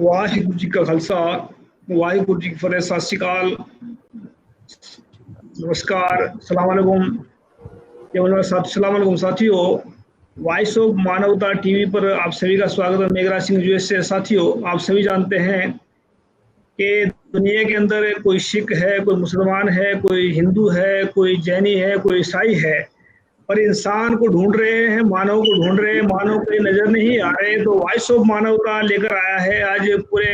वाहिगुरु जी का खालसा वाहिगुरु जी की फतेह। सत श्री अकाल, नमस्कार, सलाम अलैकुम। सलाम अलैकुम साथियों, वॉइस ऑफ मानवता टीवी पर आप सभी का स्वागत है। मेघराज सिंह यूएस से। साथियों, आप सभी जानते हैं कि दुनिया के अंदर कोई सिख है, कोई मुसलमान है, कोई हिंदू है, कोई जैनी है, कोई ईसाई है, पर इंसान को ढूंढ रहे हैं, मानव को ढूंढ रहे हैं, मानव को नजर नहीं आ रहे। तो वॉइस ऑफ मानवता लेकर आया है आज। पूरे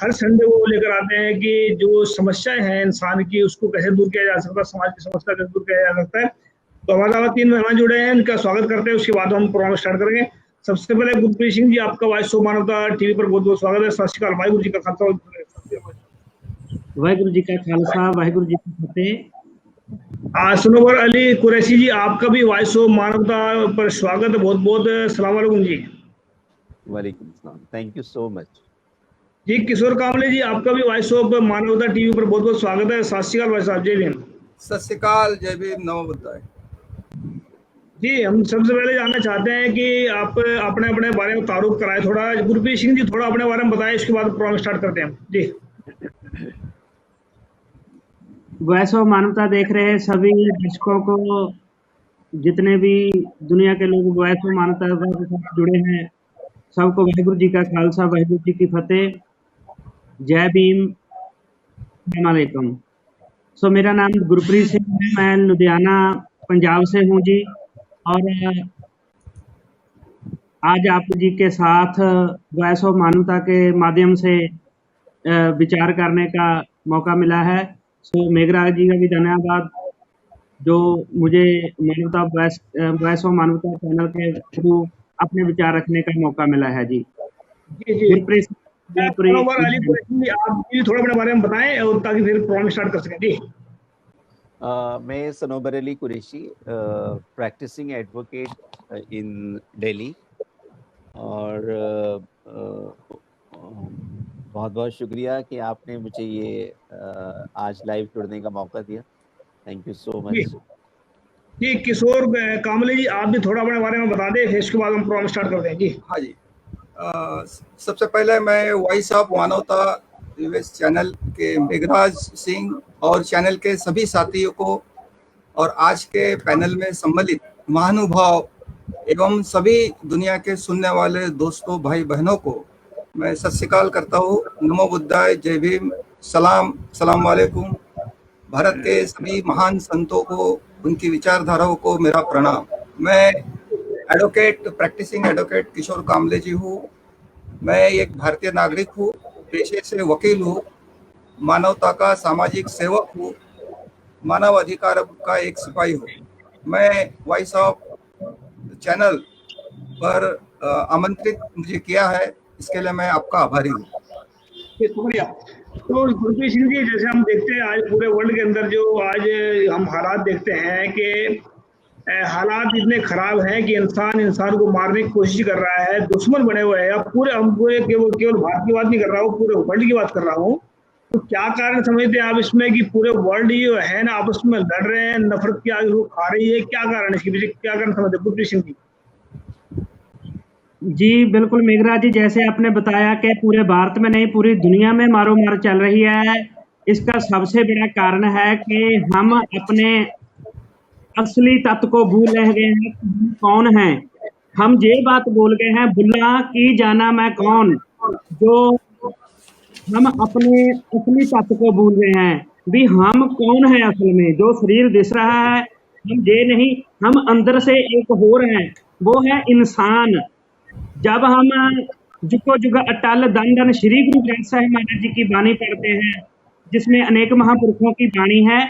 हर संडे वो लेकर आते हैं कि जो समस्याएं हैं इंसान की, उसको कैसे दूर किया जा सकता है, समाज की समस्या कैसे दूर किया जा सकता है। तो हमारे साथ 3 मेहमान जुड़े हैं, इनका स्वागत करते हैं, उसके बाद हम प्रोग्राम स्टार्ट करेंगे। सबसे पहले गुरप्रीत सिंह जी, आपका वॉइस ऑफ मानवता टीवी पर बहुत बहुत स्वागत है। सत श्री अकाल, वाहिगुरु जी का खालसा, वाहिगुरु जी का खालसा, वाहिगुरु जी की फतेह। सनोवर अली कुरैशी जी, आपका भी वॉइस ऑफ मानवता पर स्वागत है। बहुत बहुत सलाम वालेकुम जी। वालेकुम सलाम, थैंक यू सो मच जी। किशोर कामले जी, आपका भी वॉइस ऑफ मानवता टीवी पर बहुत बहुत स्वागत है। सत श्री अकाल भाई साहब, जय भीम। सत श्री अकाल, जय भीम, नमो बुद्धाय। जी, हम सबसे पहले जानना चाहते हैं कि आप अपने अपने बारे में तारुफ कराएं थोड़ा। गुरप्रीत सिंह जी, थोड़ा अपने बारे में बताएं, इसके बाद प्रोग्राम स्टार्ट करते हैं जी। वॉइस ऑफ मानवता देख रहे हैं सभी दर्शकों को, जितने भी दुनिया के लोग वॉइस ऑफ मानवता के साथ जुड़े हैं, सबको वाहिगुरु जी का खालसा, वाहिगुरु जी की फतेह, जय भीम, अस्सलाम वालेकुम। सो मेरा नाम गुरप्रीत सिंह है, मैं लुधियाना पंजाब से हूँ जी। और आज आप जी के साथ वॉइस ऑफ मानवता के माध्यम से विचार करने का मौका मिला है। सो मेघराज जी का भी धन्यवाद, जो मुझे मानवता वॉइस ऑफ मानवता चैनल के थ्रू अपने विचार रखने का मौका मिला है जी। गुरप्रीत अली कुरैशी जी, आप भी थोड़ा अपने बारे में बताएं और ताकि फिर प्रोग्राम स्टार्ट कर सकें जी। मैं Sanobar Ali Qureshi, practising advocate in Delhi, और बहुत बहुत शुक्रिया कि आपने मुझे ये आज लाइव जुड़ने का मौका दिया। थैंक यू सो मच जी। किशोर कामले जी, आप भी थोड़ा अपने बारे में बता दें, फिर इसके बाद हम प्रोग्राम स्टार्ट करते हैं जी। हाँ जी, सबसे पहले मैं वॉइस ऑफ मानवता यूएस चैनल के मेघराज सिंह और चैनल के सभी साथियों को और आज के पैनल में सम्मिलित महानुभाव एवं सभी दुनिया के सुनने वाले दोस्तों, भाई बहनों को मैं सत श्री अकाल करता हूँ। नमो बुद्धाय, जय भीम, सलाम वालेकुम। भारत के सभी महान संतों को, उनकी विचारधाराओं को मेरा प्रणाम। मैं प्रैक्टिसिंग एडवोकेट किशोर कामले जी हूँ। मैं एक भारतीय नागरिक हूँ, पेशे से वकील हूँ, मानवता का सामाजिक सेवक हूँ, मानव अधिकार का एक सिपाही हूँ। मैं वॉइस ऑफ चैनल पर आमंत्रित मुझे किया है, इसके लिए मैं आपका आभारी हूँ। शुक्रिया। तो गुरप्रीत सिंह जी, जैसे हम देखते हैं आज पूरे वर्ल्ड के अंदर जो आज हम हालात देखते हैं कि हालात इतने खराब हैं कि इंसान को मारने की कोशिश कर रहा है, दुश्मन बने हुए हैं। अब हम पूरे केवल भारत की बात नहीं कर रहा हूँ, पूरे वर्ल्ड की बात कर रहा हूँ। तो क्या कारण समझते हैं आप इसमें कि पूरे वर्ल्ड जो है ना आपस में लड़ रहे हैं, नफरत की आग खा रही है? क्या कारण है इसके पीछे, क्या कारण समझते हैं गुरप्रीत सिंह जी? जी बिल्कुल मेघराज जी, जैसे आपने बताया कि पूरे भारत में नहीं पूरी दुनिया में मारो मार चल रही है। इसका सबसे बड़ा कारण है कि हम अपने असली तत्व को भूल रह गए हैं, कौन है हम। ये बात बोल गए हैं, भुला की जाना मैं कौन, जो हम अपने असली तत्व को भूल रहे हैं भी। हम कौन है असल में? जो शरीर दिख रहा है हम ये नहीं, हम अंदर से एक और हैं, वो है इंसान। जब हम जुगो जुग अटल धन धन श्री गुरु ग्रंथ साहिब महाराज जी की वाणी पढ़ते हैं, जिसमें अनेक महापुरुषों की वाणी है,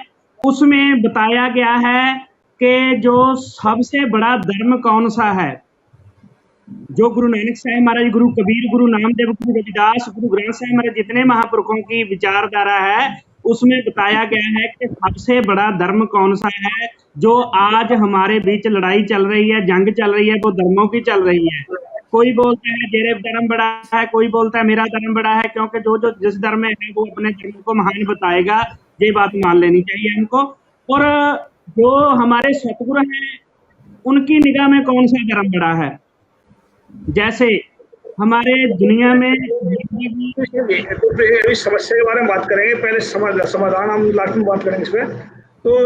उसमें बताया गया है कि जो सबसे बड़ा धर्म कौन सा है। जो गुरु नानक साहिब महाराज, गुरु कबीर, गुरु नामदेव, गुरु रविदास, गुरु ग्रंथ साहिब महाराज, जितने महापुरुषों की विचारधारा है, उसमें बताया गया है कि सबसे बड़ा धर्म कौन सा है। जो आज हमारे बीच लड़ाई चल रही है, जंग चल रही है, वो धर्मों की चल रही है। कोई बोलता है मेरा धर्म बड़ा है, कोई बोलता है मेरा धर्म बड़ा है, क्योंकि जो जिस धर्म में है वो अपने धर्म को महान बताएगा। ये बात मान लेनी चाहिए हमको। और जो हमारे सतगुरु हैं, उनकी निगाह में कौन सा धर्म बड़ा है? जैसे हमारे दुनिया में इस समस्या के बारे में बात करेंगे, पहले समाधान हम लास्ट में बात करेंगे इस पे। तो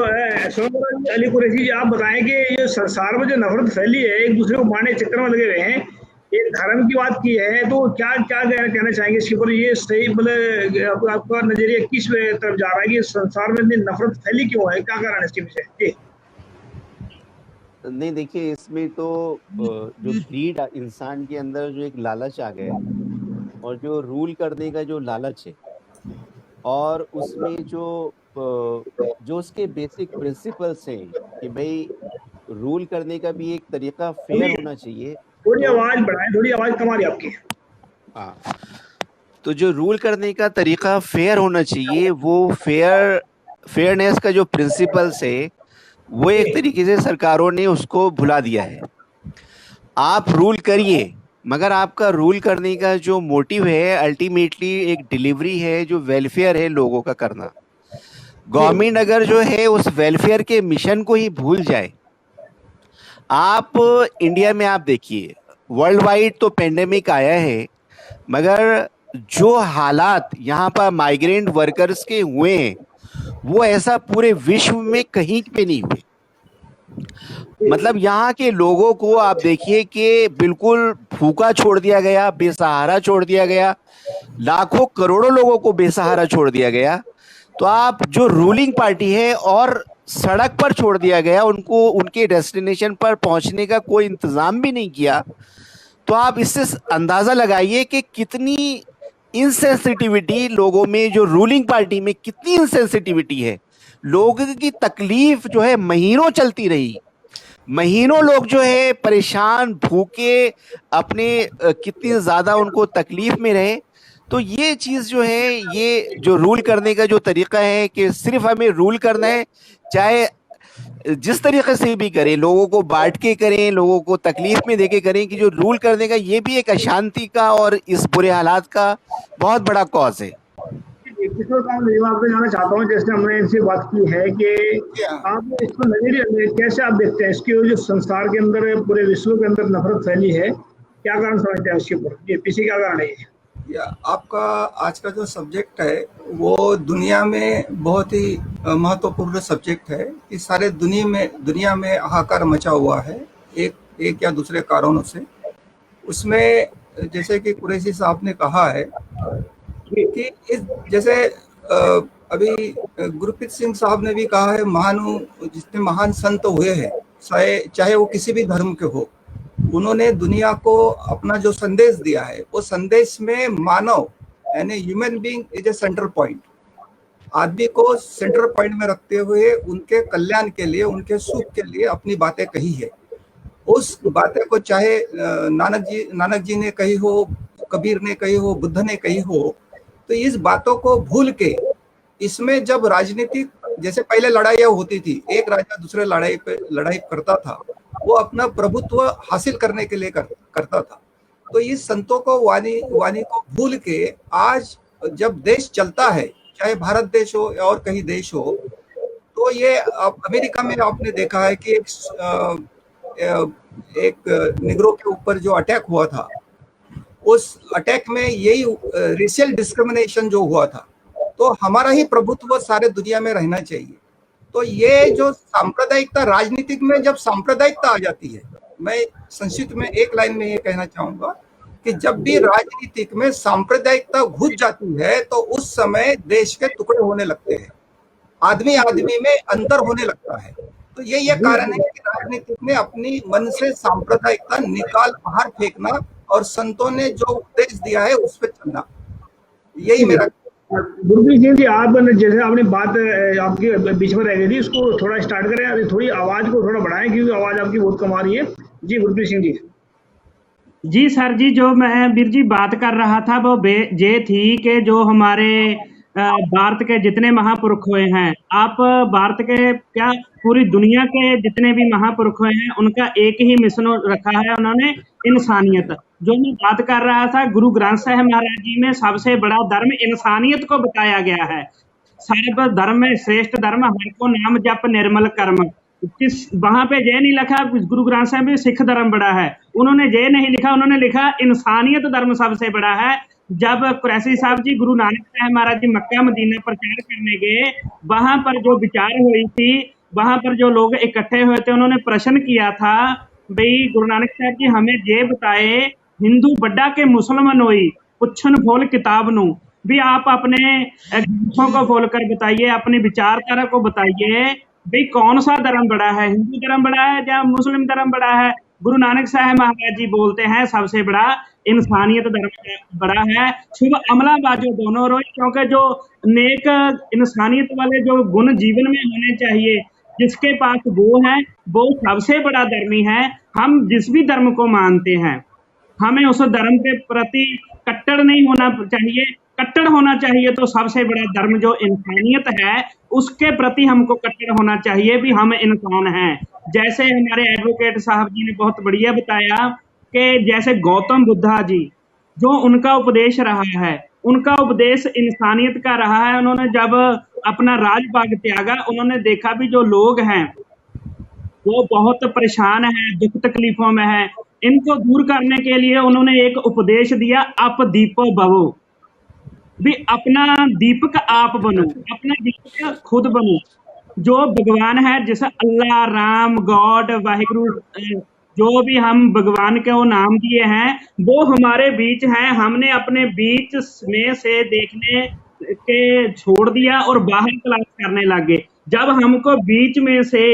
सोनभद्र जी, अली कुरैशी जी, आप बताएं कि ये संसार में जो नफरत फैली है, एक दूसरे को मारने के चक्कर में लगे हुए हैं, ये धर्म की बात की है, तो क्या क्या कहना चाहेंगे इसके ऊपर? ये सही मतलब आपका नजरिया किस तरफ जा रहा है कि संसार में इतनी नफरत फैली क्यों है, क्या कारण है इसके पीछे? जी नहीं, देखिए इसमें तो जो ग्रीड इंसान के अंदर जो एक लालच आ गया है, और जो रूल करने का जो लालच है, और उसमें जो उसके बेसिक प्रिंसिपल्स हैं कि भाई रूल करने का भी एक तरीका फेयर होना चाहिए। थोड़ी तो आवाज बढ़ाएं, थोड़ी आवाज कम आ रही है आपकी। हाँ, तो जो रूल करने का तरीका फेयर होना चाहिए, वो फेयरनेस का जो प्रिंसिपल्स है, वो एक तरीके से सरकारों ने उसको भुला दिया है। आप रूल करिए, मगर आपका रूल करने का जो मोटिव है अल्टीमेटली एक डिलीवरी है, जो वेलफेयर है लोगों का करना। गवर्नमेंट अगर जो है उस वेलफेयर के मिशन को ही भूल जाए, आप इंडिया में आप देखिए, वर्ल्ड वाइड तो पेंडेमिक आया है, मगर जो हालात यहाँ पर माइग्रेंट वर्कर्स के हुए हैं, वो ऐसा पूरे विश्व में कहीं पे नहीं हुए। मतलब यहाँ के लोगों को आप देखिए कि बिल्कुल भूखा छोड़ दिया गया, बेसहारा छोड़ दिया गया, लाखों करोड़ों लोगों को बेसहारा छोड़ दिया गया। तो आप जो रूलिंग पार्टी है और सड़क पर छोड़ दिया गया, उनको उनके डेस्टिनेशन पर पहुंचने का कोई इंतजाम भी नहीं किया। तो आप इससे अंदाजा लगाइए कि कितनी इनसेंसिटिविटी लोगों में, जो रूलिंग पार्टी में कितनी इनसेंसिटिविटी है। लोगों की तकलीफ जो है महीनों चलती रही, महीनों लोग जो है परेशान, भूखे, अपने कितनी ज्यादा उनको तकलीफ में रहे। तो ये चीज जो है, ये जो रूल करने का जो तरीका है कि सिर्फ हमें रूल करना है, चाहे जिस तरीके से भी करें, लोगों को बांट के करें, लोगों को तकलीफ में देके करें, कि जो रूल करने का ये भी एक अशांति का और इस बुरे हालात का बहुत बड़ा कॉज है। किशोर काम मैं आपसे जानना चाहता हूँ, जैसे हमने इनसे बात की है कि आप इसको नजरिए कैसे आप देखते हैं, इसके जो संसार के अंदर, पूरे विश्व के अंदर नफरत फैली है, क्या कारण समझते हैं इसके ऊपर? ये पीछे क्या कारण है? या आपका आज का जो सब्जेक्ट है वो दुनिया में बहुत ही महत्वपूर्ण सब्जेक्ट है कि सारे दुनिया में हाहाकार मचा हुआ है एक या दूसरे कारणों से। उसमें जैसे कि कुरैशी साहब ने कहा है कि इस जैसे अभी गुरप्रीत सिंह साहब ने भी कहा है, जितने महान संत हुए हैं, चाहे वो किसी भी धर्म के हो, उन्होंने दुनिया को अपना जो संदेश दिया है, वो संदेश में मानव यानी human being is a central point. आदमी को सेंट्रल पॉइंट में रखते हुए उनके कल्याण के लिए, उनके सुख के लिए अपनी बातें कही है। उस बातें को चाहे नानक जी ने कही हो, कबीर ने कही हो, बुद्ध ने कही हो, तो इस बातों को भूल के इसमें जब राजनीतिक, जैसे पहले लड़ाइयाँ होती थी, एक राजा दूसरे लड़ाई करता था, वो अपना प्रभुत्व हासिल करने के लिए करता था। तो इस संतों को वाणी को भूल के आज जब देश चलता है, चाहे भारत देश हो या और कहीं देश हो, तो ये अमेरिका में आपने देखा है कि एक निग्रो के ऊपर जो अटैक हुआ था, उस अटैक में यही रेशियल डिस्क्रिमिनेशन जो हुआ था। तो हमारा ही प्रभुत्व सारे दुनिया में रहना चाहिए। तो ये जो सांप्रदायिकता, राजनीतिक में जब सांप्रदायिकता आ जाती है, मैं संक्षिप्त में एक लाइन में ये कहना चाहूंगा कि जब भी राजनीतिक में सांप्रदायिकता घुस जाती है, तो उस समय देश के टुकड़े होने लगते हैं, आदमी में अंतर होने लगता है। तो ये कारण है कि राजनीतिक में अपनी मन से सांप्रदायिकता निकाल बाहर फेंकना और संतों ने जो उपदेश दिया है उस पर चलना, यही मेरा। गुरप्रीत सिंह जी, आप जैसे आपने बात आपके बीच में रह गई थी, उसको थोड़ा स्टार्ट करें, थोड़ी आवाज को थोड़ा बढ़ाएं क्योंकि आवाज आपकी बहुत कम आ रही है। जी गुरप्रीत सिंह जी। जी सर जी, जो मैं वीर जी बात कर रहा था वो ये थी कि जो हमारे भारत के जितने महापुरुष हुए हैं, आप भारत के क्या पूरी दुनिया के जितने भी महापुरुष हुए हैं, उनका एक ही मिशन रखा है उन्होंने, इंसानियत। जो मैं बात कर रहा था, गुरु ग्रंथ साहिब महाराज जी में सबसे बड़ा धर्म इंसानियत को बताया गया है। सर्व धर्म में श्रेष्ठ धर्म, हर को नाम जप निर्मल कर्म। किस वहां पे ये नहीं लिखा गुरु ग्रंथ साहिब में सिख धर्म बड़ा है, उन्होंने ये नहीं लिखा, उन्होंने लिखा इंसानियत धर्म सबसे बड़ा है। जब कुरैशी साहब जी गुरु नानक साहब महाराज जी मक्का मदीना प्रचार करने गए, वहां पर जो विचार हुई थी, वहां पर जो लोग इकट्ठे हुए थे, उन्होंने प्रश्न किया था, भाई गुरु नानक साहब जी हमें ये बताए, हिंदू बड़ा के मुसलमान होई पुछन खोल किताब नू, भी आप अपने ग्रंथों को खोल कर बताइए, अपनी विचारधारा को बताइए, भाई कौन सा धर्म बड़ा है, हिंदू धर्म बड़ा है या मुस्लिम धर्म बड़ा है? गुरु नानक साहब महाराज जी बोलते हैं सबसे बड़ा इंसानियत धर्म बड़ा है। शुभ अमला बाजो दोनों रोई, क्योंकि जो नेक इंसानियत वाले जो गुण जीवन में होने चाहिए, जिसके पास वो है, वो सबसे बड़ा धर्मी है। हम जिस भी धर्म को मानते हैं, हमें उस धर्म के प्रति कट्टर नहीं होना चाहिए। कट्टर होना चाहिए तो सबसे बड़ा धर्म जो इंसानियत है, उसके प्रति हमको कट्टर होना चाहिए भी हम इंसान हैं। जैसे हमारे एडवोकेट साहब जी ने बहुत बढ़िया बताया कि जैसे गौतम बुद्धा जी, जो उनका उपदेश रहा है, उनका उपदेश इंसानियत का रहा है। उन्होंने जब अपना राजबाग त्यागा, उन्होंने देखा भी जो लोग हैं वो बहुत परेशान है, दुख तकलीफों में है, इनको दूर करने के लिए उन्होंने एक उपदेश दिया, आप दीपो भवो, भी अपना दीपक आप बनो, अपना दीपक खुद बनो। जो भगवान है, जैसे अल्लाह, राम, गॉड, वाहिगुरु, जो भी हम भगवान के वो नाम दिए हैं, वो हमारे बीच हैं। हमने अपने बीच में से देखने के छोड़ दिया और बाहर तलाश करने लगे। जब हमको बीच में से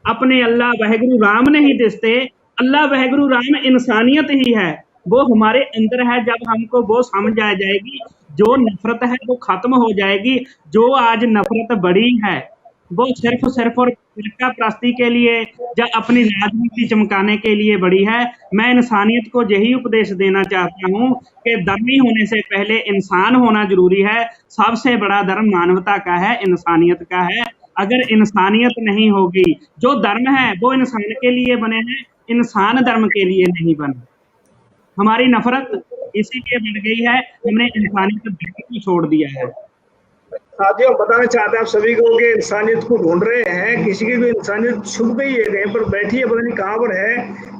अपने अल्लाह वाहिगुरु राम नहीं दिसते, अल्लाह वाहिगुरु राम इंसानियत ही है, वो हमारे अंदर है। जब हमको वो समझ आ जाएगी, जो नफरत है वो खत्म हो जाएगी। जो आज नफरत बड़ी है, वो सिर्फ और फिरका प्रस्ती के लिए या अपनी राजनीति चमकाने के लिए बड़ी है। मैं इंसानियत को यही उपदेश देना चाहता हूँ कि धर्मी होने से पहले इंसान होना जरूरी है। सबसे बड़ा धर्म मानवता का है, इंसानियत का है। अगर इंसानियत नहीं होगी, जो धर्म है वो इंसान के लिए बने हैं, इंसान धर्म के लिए नहीं बने। हमारी नफरत इसीलिए बढ़ गई है, हमने इंसानियत धर्म को छोड़ दिया है। साथियों, बताना चाहते हैं आप सभी को कि इंसानियत को ढूंढ रहे हैं, किसी की भी इंसानियत छुप गई है, कहीं पर बैठी है, पता नहीं कहाँ पर है,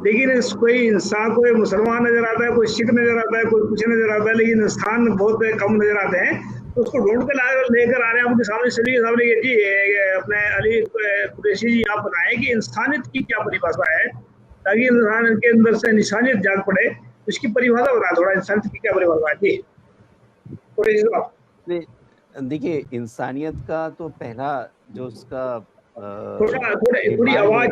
लेकिन कोई इंसान, कोई मुसलमान नजर आता है, कोई सिख नजर आता है, कोई कुछ नजर आता है, लेकिन इंसान बहुत कम नजर आते हैं। तो उसको ढूंढ के लेकर आ रहे हैं आपके सामने। सभी के सामने जी अपने अली कुरैशी जी, आप बताएं कि इंसानियत की क्या परिभाषा है, ताकि इंसान के अंदर से इंसानियत जाग पड़े। उसकी परिभाषा बताएं थोड़ा, इंसानियत की क्या परिभाषा है जी कुरैशी साहब। देखिए, इंसानियत का तो पहला जो उसका थोड़ी आवाज,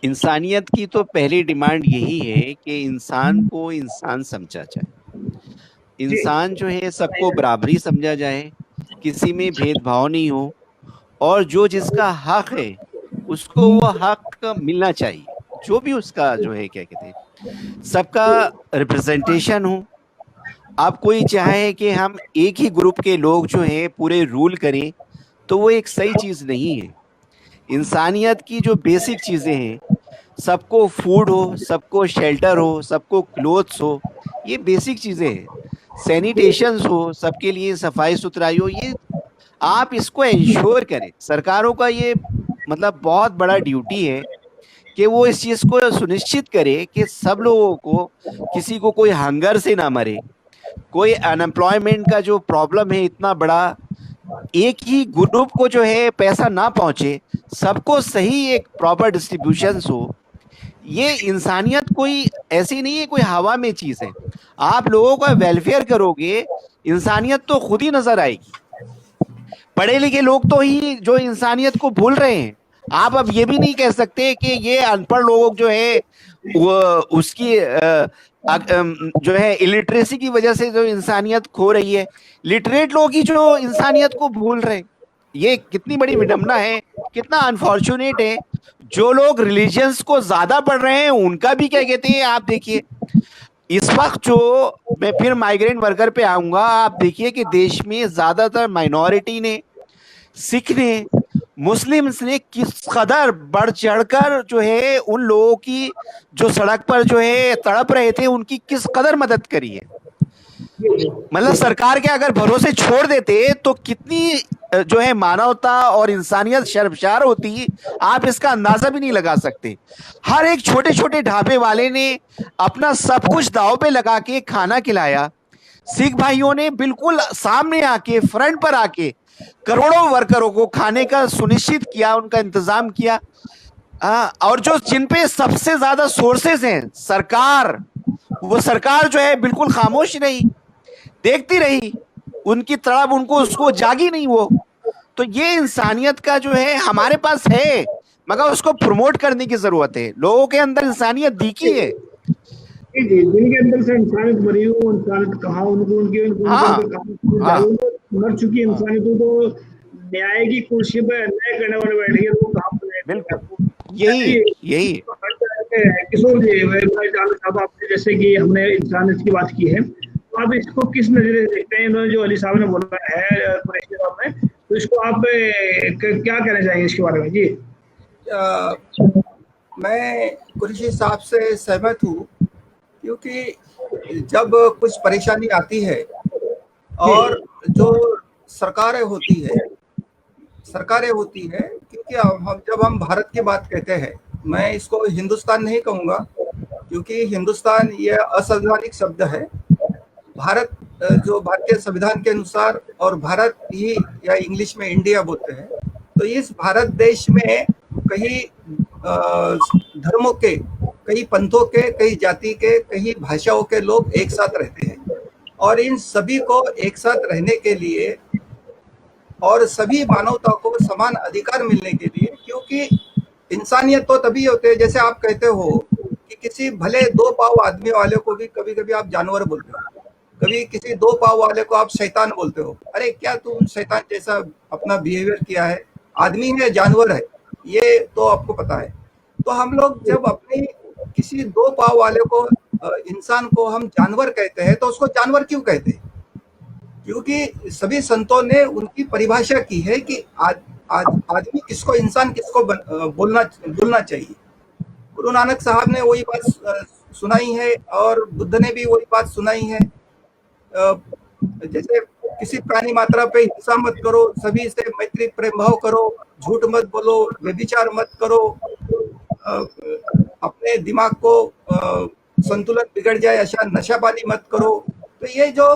इंसानियत की तो पहली डिमांड यही है कि इंसान को इंसान समझा जाए। इंसान जो है सबको बराबरी समझा जाए, किसी में भेदभाव नहीं हो, और जो जिसका हक है उसको वो हक मिलना चाहिए। जो भी उसका जो है, क्या कहते हैं, सबका रिप्रेजेंटेशन हो। अब कोई चाहे कि हम एक ही ग्रुप के लोग जो हैं पूरे रूल करें, तो वो एक सही चीज़ नहीं है। इंसानियत की जो बेसिक चीज़ें हैं, सबको फूड हो, सबको शेल्टर हो, सबको क्लोथ्स हो, ये बेसिक चीज़ें हैं। सैनिटेशंस हो, सबके लिए सफाई सुथराई हो, ये आप इसको इंश्योर करें। सरकारों का ये मतलब बहुत बड़ा ड्यूटी है कि वो इस चीज़ को सुनिश्चित करे कि सब लोगों को, किसी को कोई हंगर से ना मरे, कोई अनएम्प्लॉयमेंट का जो प्रॉब्लम है इतना बड़ा, एक ही ग्रुप को जो है पैसा ना पहुंचे, सबको सही एक प्रॉपर डिस्ट्रीब्यूशन हो। ये इंसानियत कोई ऐसी नहीं है, कोई हवा में चीज़ है। आप लोगों का वेलफेयर करोगे, इंसानियत तो खुद ही नजर आएगी। पढ़े लिखे लोग तो ही जो इंसानियत को भूल रहे हैं। आप अब ये भी नहीं कह सकते कि ये अनपढ़ लोग जो है वो उसकी जो है इलिटरेसी की वजह से जो इंसानियत खो रही है, लिटरेट लोग ही जो इंसानियत को भूल रहे हैं। ये कितनी बड़ी विडंबना है, कितना अनफॉर्चुनेट है। जो लोग रिलीजियंस को ज्यादा पढ़ रहे हैं उनका भी क्या कहते हैं, आप देखिए इस वक्त जो, मैं फिर माइग्रेंट वर्कर पे आऊंगा, आप देखिए कि देश में ज्यादातर माइनॉरिटी ने, सिख ने, मुस्लिम्स ने किस कदर बढ़ चढ़कर जो है उन लोगों की जो सड़क पर जो है तड़प रहे थे, उनकी किस कदर मदद करी है। मतलब सरकार के अगर भरोसे छोड़ देते तो कितनी जो है मानवता और इंसानियत शर्मसार होती, आप इसका अंदाजा भी नहीं लगा सकते। हर एक छोटे छोटे ढाबे वाले ने अपना सब कुछ दांव पे लगा के खाना खिलाया। सिख भाइयों ने बिल्कुल सामने आके, फ्रंट पर आके करोड़ों वर्करों को खाने का सुनिश्चित किया, उनका इंतजाम किया। और जो जिन पे सबसे ज्यादा सोर्सेस हैं, सरकार, वो सरकार जो है बिल्कुल खामोश रही, देखती रही, उनकी तरफ उनको उसको जागी नहीं वो। तो ये इंसानियत का जो है हमारे पास है, मगर उसको प्रमोट करने की जरूरत है। लोगों के अंदर इंसानियत दिखी है जी, जिनके अंदर से इंसानियत भरी हो, इंसानियत कहाँ उनको उनके मर चुकी इंसानियत तो न्याय की कुर्सी पर न्याय करने वाले बैठ गए, वो कहाँ पर बिल्कुल यही किशोर जी, मैं जानना चाहता हूँ आपसे, जैसे कि हमने इंसानियत की बात की है, तो आप इसको किस नजरिए से देखते हैं? इन्होंने जो अली साहब ने बोला है कुरैशी साहब ने, तो इसको आप क्या कहना चाहेंगे इसके बारे में? जी, मैं कुरैशी साहब से सहमत हूँ, क्योंकि जब कुछ परेशानी आती है और जो सरकारें होती है, क्योंकि जब हम भारत की बात कहते हैं, मैं इसको हिंदुस्तान नहीं कहूँगा, क्योंकि हिंदुस्तान ये असंवैधानिक शब्द है। भारत जो भारतीय संविधान के अनुसार, और भारत ही या इंग्लिश में इंडिया बोलते हैं, तो इस भारत देश में कई धर्मों के, कई पंथों के, कई जाति के, कई भाषाओं के लोग एक साथ रहते हैं, और इन सभी को एक साथ रहने के लिए और सभी मानवता को समान अधिकार मिलने के लिए, क्योंकि इंसानियत तो तभी होते हैं, जैसे आप कहते हो कि किसी भले दो पाव आदमी वाले को भी कभी कभी आप जानवर बोलते हो, कभी किसी दो पाव वाले को आप शैतान बोलते हो। अरे क्या तुम शैतान जैसा अपना बिहेवियर किया है? आदमी है, जानवर है, ये तो आपको पता है। तो हम लोग जब अपनी किसी दो पाव वाले को, इंसान को हम जानवर कहते हैं, तो उसको जानवर क्यों कहते हैं? क्योंकि सभी संतों ने उनकी परिभाषा की है कि आदमी किसको, इंसान किसको बोलना चाहिए। गुरु नानक साहब ने वही बात सुनाई है, और बुद्ध ने भी वही बात सुनाई है। जैसे किसी प्राणी मात्रा पे हिंसा मत करो, सभी से मैत्री प्रेम भाव करो, झूठ मत बोलो, व्यभिचार मत करो, अपने दिमाग को संतुलन बिगड़ जाए ऐसा नशा पानी मत करो। तो ये जो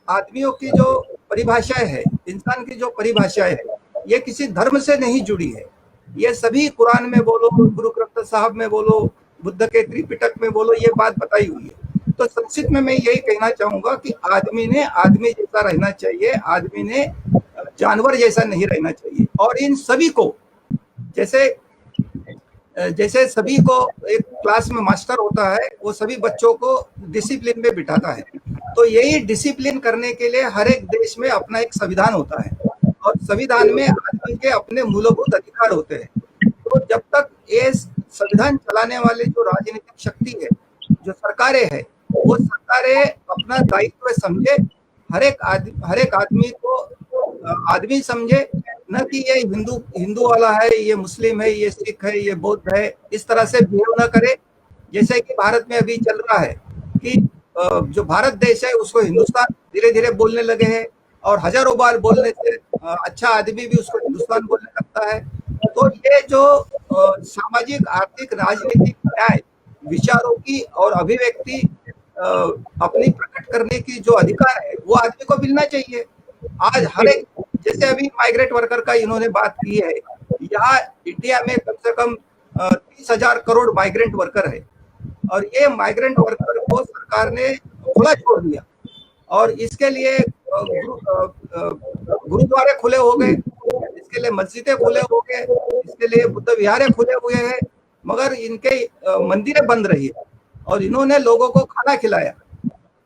आदमियों की जो परिभाषाएं है, इंसान की जो परिभाषाएं है, ये किसी धर्म से नहीं जुड़ी है। ये सभी कुरान में बोलो, गुरु ग्रंथ साहब में बोलो, बुद्ध के त्रिपिटक में बोलो, ये बात बताई हुई है। तो संक्षिप्त में मैं यही कहना चाहूंगा कि आदमी ने आदमी जैसा रहना चाहिए, आदमी ने जानवर जैसा नहीं रहना चाहिए। और इन सभी को, जैसे सभी को एक क्लास में मास्टर होता है, वो सभी बच्चों को डिसिप्लिन में बिठाता है। तो यही डिसिप्लिन करने के लिए हर एक देश में अपना एक संविधान होता है, और संविधान में आदमी के अपने मूलभूत अधिकार होते हैं। तो जब तक ये संविधान चलाने वाले जो राजनीतिक शक्ति है, जो सरकारें हैं, वो सरकारें अपना दायित्व समझे, हर एक आदमी को आदमी समझे, न कि ये हिंदू वाला है, ये मुस्लिम है, ये सिख है, ये बौद्ध है, इस तरह से बिहेव न करे। जैसे कि भारत में अभी चल रहा है कि जो भारत देश है उसको हिंदुस्तान धीरे धीरे बोलने लगे हैं, और हजारों बार बोलने से अच्छा आदमी भी उसको हिंदुस्तान बोलने लगता है। तो ये जो सामाजिक, आर्थिक, राजनीतिक न्याय, विचारों की और अभिव्यक्ति अपनी प्रकट करने की जो अधिकार है, वो आदमी को मिलना चाहिए। आज हर एक, जैसे अभी माइग्रेंट वर्कर का इन्होंने बात की है, यहाँ इंडिया में कम से कम 30,000 करोड़ माइग्रेंट वर्कर है, और ये माइग्रेंट वर्कर को सरकार ने खुला छोड़ दिया, और इसके लिए गुरुद्वारे खुले हो गए, इसके लिए मस्जिदें खुले हो गए, इसके लिए बुद्ध विहारे खुले हुए हैं, मगर इनके मंदिरें बंद रही है, और इन्होंने लोगों को खाना खिलाया,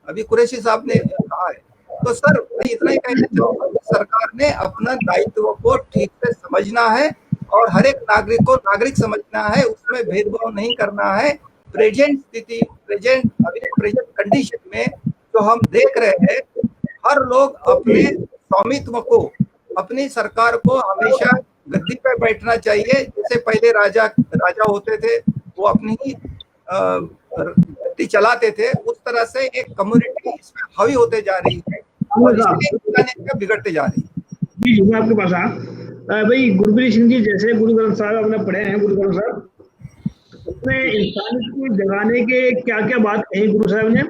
अभी कुरैशी साहब ने कहा है। तो सर, मैं इतना ही कहना चाहूंगा कि सरकार ने अपना दायित्व को ठीक से समझना है, और हर एक नागरिक को नागरिक समझना है, उसमें भेदभाव नहीं करना है। प्रेजेंट स्थिति, प्रेजेंट कंडीशन में जो हम देख रहे हैं, हर लोग अपने स्वामित्व को, अपनी सरकार को हमेशा गद्दी पे बैठना चाहिए। जैसे पहले राजा होते थे, वो अपनी ही कम्युनिटी चलाते थे, उस तरह से एक कम्युनिटी इसमें हावी होते जा रही है और इसलिए इंसानियत बिगड़ते जा रही है। जी मैं आपके पास भाई गुरप्रीत सिंह जी, जैसे गुरु ग्रंथ साहब आपने पढ़े हैं, गुरु ग्रंथ साहब उसमें इंसानियत को जगाने के क्या क्या बात कही गुरु साहब ने,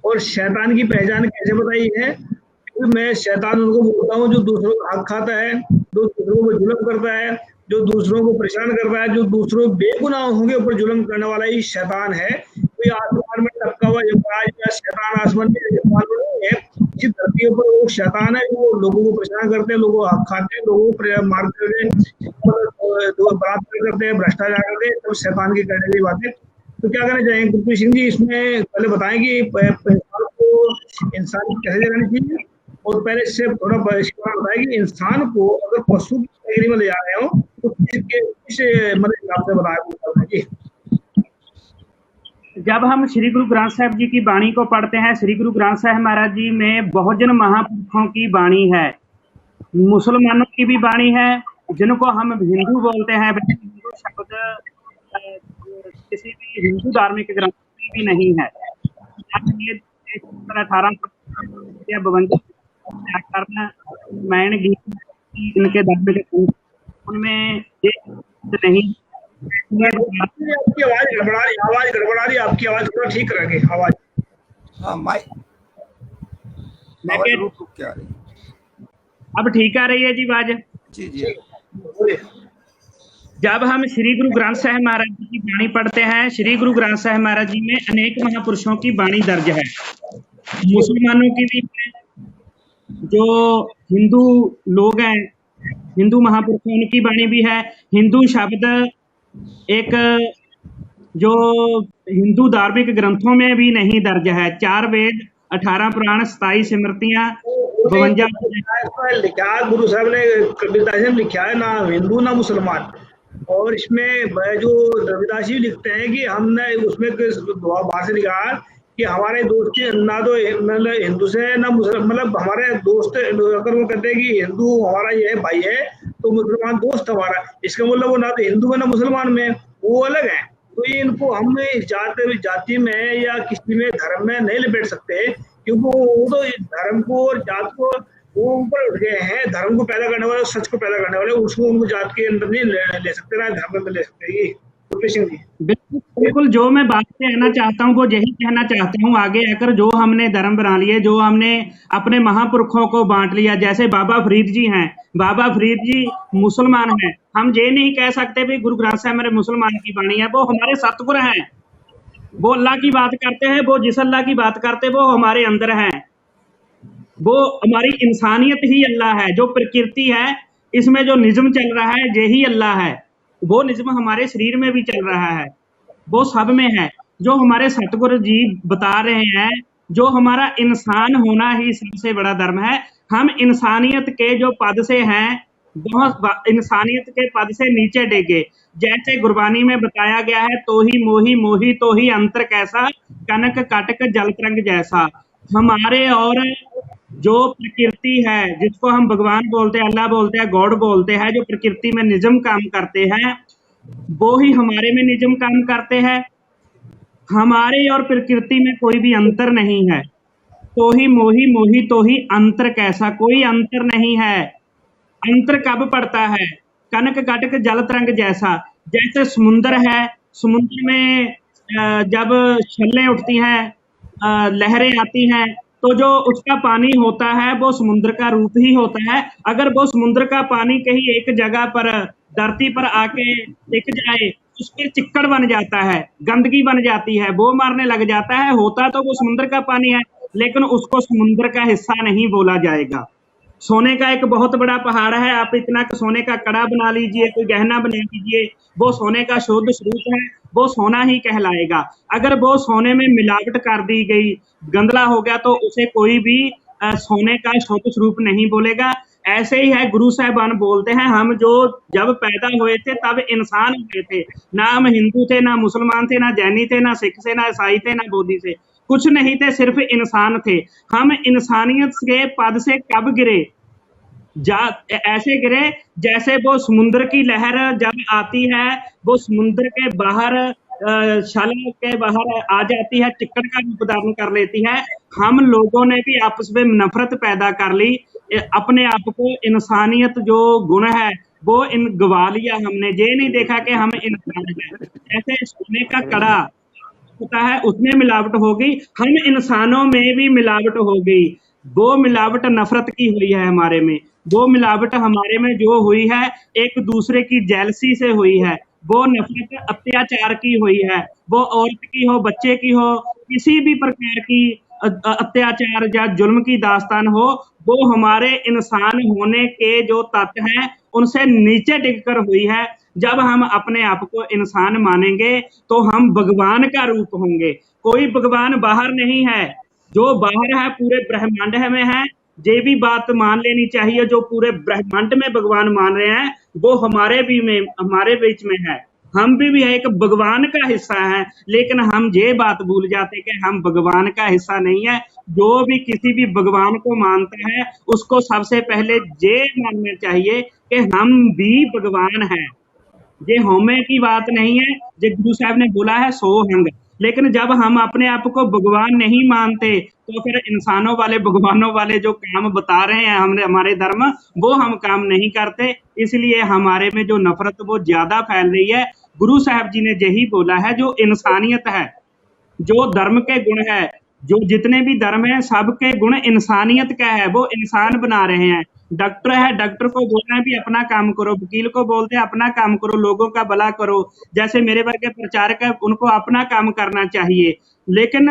और शैतान की पहचान कैसे बताई है। मैं शैतान उनको बोलता हूँ जो दूसरों का हक खाता है, जो दूसरों को जुल्म करता है, जो दूसरों को परेशान करता है, जो दूसरों बेगुनाहों के ऊपर जुल्म करने वाला ही शैतान है। कोई आसमान में टपका हुआ यमराज या शैतान आसमान में नहीं है, इसी धरती पर वो शैतान है जो लोगों को परेशान करते हैं, लोगों को हक खाते हैं, लोगों को मारते हैं, बलात्कार करते हैं, भ्रष्टाचार करते हैं, सब शैतान की करने वाली बातें। तो क्या कहना चाहेंगे गुरप्रीत सिंह जी, इसमें पहले बताएं कि इंसान को इंसान कैसे जगानी चाहिए, और पहले इससे थोड़ा बताया कि इंसान को अगर पशु की कैटेगरी में ले जा रहे हो तो किस मतलब हिसाब से बताया जी। जब हम श्री गुरु ग्रंथ साहिब जी की वाणी को पढ़ते हैं, श्री गुरु ग्रंथ साहिब महाराज जी में बहुजन महापुरुषों की वाणी है, मुसलमानों की भी वाणी है, जिनको हम हिंदू बोलते हैं। हिंदू शब्द किसी भी हिंदू धार्मिक ग्रंथ में भी नहीं है। 18 मैंने गीत इनके धार्मिक उनमें नहीं। आपकी आवाज गड़बड़ा रही, आपकी आवाज थोड़ा ठीक रखे आवाज। हाँ माइक क्या रही, अब ठीक आ रही है जी आवाज? जी जी। जब हम श्री गुरु ग्रंथ साहिब महाराज जी की वाणी पढ़ते हैं, श्री गुरु ग्रंथ साहिब महाराज जी में अनेक महापुरुषों की वाणी दर्ज है, मुसलमानों की भी है, जो हिंदू लोग हैं हिंदू महापुरुषों की वाणी भी है। हिंदू शब्द एक जो हिंदू धार्मिक ग्रंथों में भी नहीं दर्ज है। 4 वेद, 18 पुराण, 27 स्मृतियां, 52 लिखा गुरु साहब ने, कबीरदास ने लिखा है, ना हिंदू ना मुसलमान। और इसमें जो रविदास जी लिखते हैं कि हमने उसमें बाहर से लिखा कि हमारे दोस्त ना तो मतलब हिंदू से ना मुसलमान, मतलब हमारे दोस्त अगर वो कहते हैं कि हिंदू हमारा ये है भाई है तो मुसलमान दोस्त हमारा, इसका मतलब वो ना तो हिंदू में ना मुसलमान में, वो अलग है। तो ये इनको हम जाति में या किसी में धर्म में नहीं लपेट सकते, क्योंकि वो तो धर्म को और जात को वो ऊपर उठ गए हैं। धर्म को पैदा करने वाले, सच को पैदा करने वाले, उसको उनको जात के अंदर नहीं ले सकते, ना धर्म में ले सकते। ये बिल्कुल जो मैं बात कहना चाहता हूँ वो यही कहना चाहता हूँ आगे आकर, जो हमने धर्म बना लिए, जो हमने अपने महापुरुषों को बांट लिया, जैसे बाबा फरीद जी हैं, बाबा फरीद जी मुसलमान हैं, हम ये नहीं कह सकते भी गुरु ग्रंथ साहिब मेरे मुसलमान की वाणी है। वो हमारे सतगुरु हैं, वो अल्लाह की बात करते हैं, वो जिस अल्लाह की बात करते वो हमारे अंदर है, वो हमारी इंसानियत ही अल्लाह है। जो प्रकृति है इसमें जो निज़्म चल रहा है यही अल्लाह है, वो निज़्म हमारे शरीर में भी चल रहा है, वो सब में है। जो हमारे सतगुरु जी बता रहे हैं, जो हमारा इंसान होना ही सबसे बड़ा धर्म है। हम इंसानियत के जो पद से हैं, बहुत इंसानियत के पद से नीचे डिगे। जैसे गुरबानी में बताया गया है, तो ही मोही मोही तो ही अंतर कैसा, कनक कटक जल तरंग जैसा। हमारे और जो प्रकृति है, जिसको हम भगवान बोलते हैं, अल्लाह बोलते हैं, गॉड बोलते हैं, जो प्रकृति में निज़्म काम करते हैं, वो ही हमारे में निज़्म काम करते हैं। हमारे और प्रकृति में कोई भी अंतर नहीं है। तो ही मोही मोही तो ही अंतर कैसा, कोई अंतर नहीं है। अंतर कब पड़ता है? कनक कटक जल तरंग जैसा। जैसे समुद्र है, समुद्र में जब छल्लें उठती हैं, लहरें आती हैं, तो जो उसका पानी होता है वो समुद्र का रूप ही होता है। अगर वो समुद्र का पानी कहीं एक जगह पर धरती पर आके टिक जाए, उस पर चिक्कड़ बन जाता है, गंदगी बन जाती है, वो मारने लग जाता है। होता तो वो समुद्र का पानी है, लेकिन उसको समुद्र का हिस्सा नहीं बोला जाएगा। सोने का एक बहुत बड़ा पहाड़ है, आप इतना सोने का कड़ा बना लीजिए, कोई गहना बना लीजिए, वो सोने का शुद्ध स्वरूप है, वो सोना ही कहलाएगा। अगर वो सोने में मिलावट कर दी गई, गंदला हो गया, तो उसे कोई भी सोने का शुद्ध स्वरूप नहीं बोलेगा। ऐसे ही है, गुरु साहिबान बोलते हैं, हम जो जब पैदा हुए थे तब इंसान हुए थे, ना हम हिंदू थे, ना मुसलमान थे, ना जैनी थे, ना सिख थे, ना ईसाई थे, ना बौद्धि थे, कुछ नहीं थे, सिर्फ इंसान थे। हम इंसानियत के पद से कब गिरे? ऐसे गिरे जैसे वो समुद्र की लहर जब आती है, वो समुद्र के बाहर शाला के बाहर आ जाती है, चिक्कड़ का रूप धारण कर लेती है। हम लोगों ने भी आपस में नफरत पैदा कर ली, अपने आप को इंसानियत जो गुण है वो गवा लिया हमने। ये नहीं देखा कि हम इंसान हैं। जैसे सोने का कड़ा होता है उसमें मिलावट हो गई, हम इंसानों में भी मिलावट हो गई। वो मिलावट नफरत की हुई है हमारे में, वो मिलावट हमारे में जो हुई है एक दूसरे की जेलसी से हुई है, वो नफरत अत्याचार की हुई है, वो औरत की हो, बच्चे की हो, किसी भी प्रकार की अत्याचार या जुल्म की दास्तान हो, वो हमारे इंसान होने के जो तत्व हैं उनसे नीचे डिगकर हुई है। जब हम अपने आप को इंसान मानेंगे तो हम भगवान का रूप होंगे। कोई भगवान बाहर नहीं है, जो बाहर है पूरे ब्रह्मांड में है। ये भी बात मान लेनी चाहिए, जो पूरे ब्रह्मांड में भगवान मान रहे हैं वो हमारे बीच में है। हम भी एक भगवान का हिस्सा है, लेकिन हम ये बात भूल जाते कि हम भगवान का हिस्सा नहीं है। जो भी किसी भी भगवान को मानता है उसको सबसे पहले ये मानना चाहिए कि हम भी भगवान हैं। ये होमे की बात नहीं है, जो गुरु साहब ने बोला है सो हंग। लेकिन जब हम अपने आप को भगवान नहीं मानते तो फिर इंसानों वाले भगवानों वाले जो काम बता रहे हैं हमने हमारे धर्म, वो हम काम नहीं करते। इसलिए हमारे में जो नफरत वो ज्यादा फैल रही है। गुरु साहब जी ने यही बोला है, जो इंसानियत है, जो धर्म के गुण है, जो जितने भी धर्म है सबके गुण इंसानियत का है, वो इंसान बना रहे हैं। डॉक्टर है, डॉक्टर को बोलना है भी अपना काम करो, वकील को बोलते हैं अपना काम करो, लोगों का भला करो। जैसे मेरे वर्ग के प्रचारक है उनको अपना काम करना चाहिए, लेकिन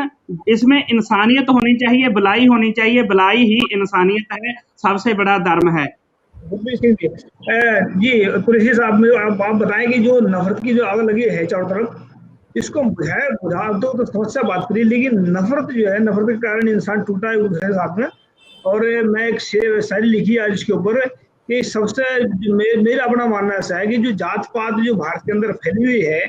इसमें इंसानियत होनी चाहिए, भलाई होनी चाहिए। भलाई ही इंसानियत है, सबसे बड़ा धर्म है। जी कुरैशी साहब, आप बताएं कि जो नफरत की जो आग लगी है चारों तरफ, इसको बुझा तो समस्या बात करिए, लेकिन नफरत जो है, नफरत के कारण इंसान टूटा है उस साथ में। और मैं एक शायरी लिखी आज इसके ऊपर कि सबसे मेरा अपना मानना ऐसा है कि जो जात पात जो भारत के अंदर फैली हुई है,